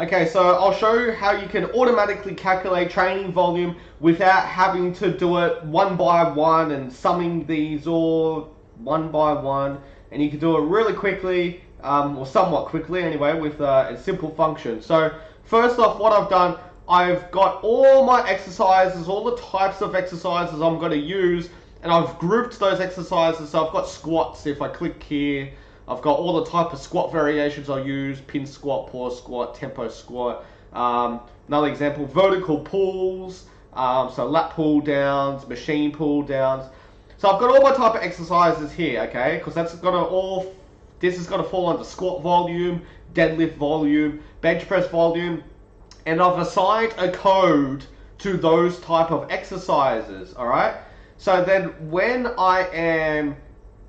Okay, so I'll show you how you can automatically calculate training volume without having to do it one by one and summing these all one by one. And you can do it really quickly, or somewhat quickly anyway, with a simple function. So first off, what I've done, I've got all my exercises, all the types of exercises I'm going to use, and I've grouped those exercises. So I've got squats. If I click here, I've got all the type of squat variations I'll use: pin squat, pause squat, tempo squat. Another example, vertical pulls, so lat pull downs, machine pull downs. So I've got all my type of exercises here, okay? Because this is gonna fall under squat volume, deadlift volume, bench press volume, and I've assigned a code to those type of exercises, all right? So then when I am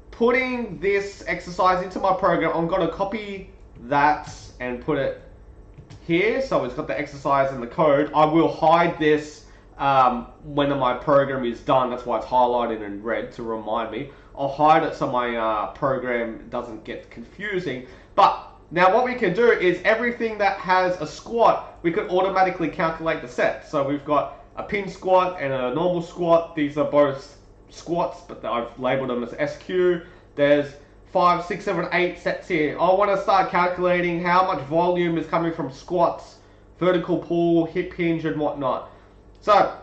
putting this exercise into my program, I'm going to copy that and put it here. So it's got the exercise and the code. I will hide this when my program is done. That's why it's highlighted in red to remind me. I'll hide it so my program doesn't get confusing. But now what we can do is everything that has a squat, we can automatically calculate the set. So we've got a pin squat and a normal squat. These are both squats, but I've labeled them as SQ. There's 5, 6, 7, 8 sets here. I want to start calculating how much volume is coming from squats, vertical pull, hip hinge, and whatnot. So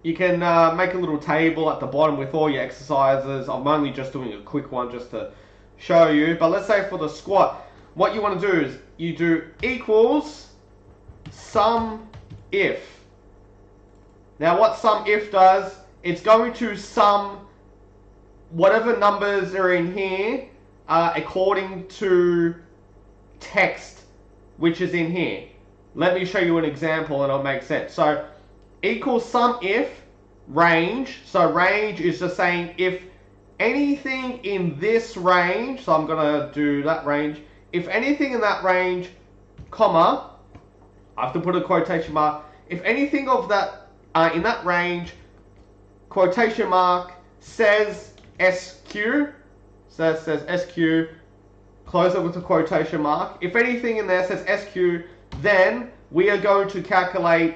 you can make a little table at the bottom with all your exercises. I'm only just doing a quick one just to show you. But let's say for the squat, what you want to do is you do equals sum if. Now what sum if does, it's going to sum whatever numbers are in here according to text which is in here. Let me show you an example and it'll make sense. So equals sum if range. So range is just saying if anything in this range, so I'm going to do that range. If anything in that range, comma, I have to put a quotation mark. If anything of that in that range, quotation mark, says SQ, so says SQ, close it with a quotation mark. If anything in there says SQ, then we are going to calculate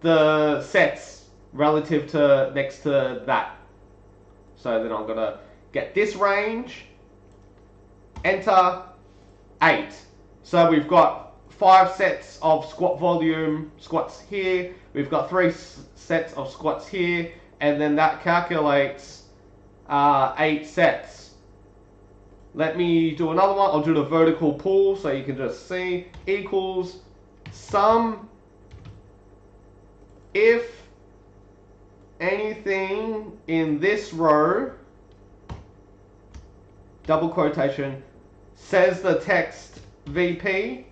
the sets relative to next to that. So then I'm going to get this range, enter 8. So we've got 5 sets of squat volume squats here. We've got 3 sets of squats here, and then that calculates 8 sets. Let me do another one. I'll do the vertical pull so you can just see. Equals sum if anything in this row, double quotation, says the text VP,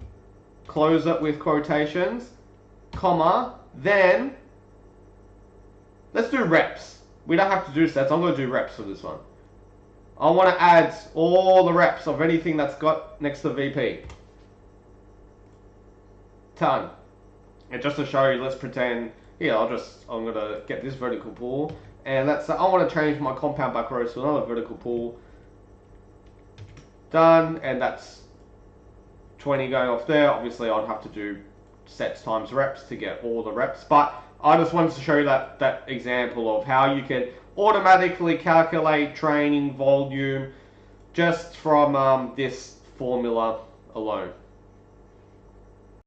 close it with quotations, comma, then let's do reps. We don't have to do sets. I'm going to do reps for this one. I want to add all the reps of anything that's got next to VP. Done. And just to show you, let's pretend, here, I'm going to get this vertical pull. And let's say I want to change my compound back rows to another vertical pull. Done. And that's 20 going off there. Obviously, I'd have to do sets times reps to get all the reps. But I just wanted to show you that example of how you can automatically calculate training volume just from this formula alone.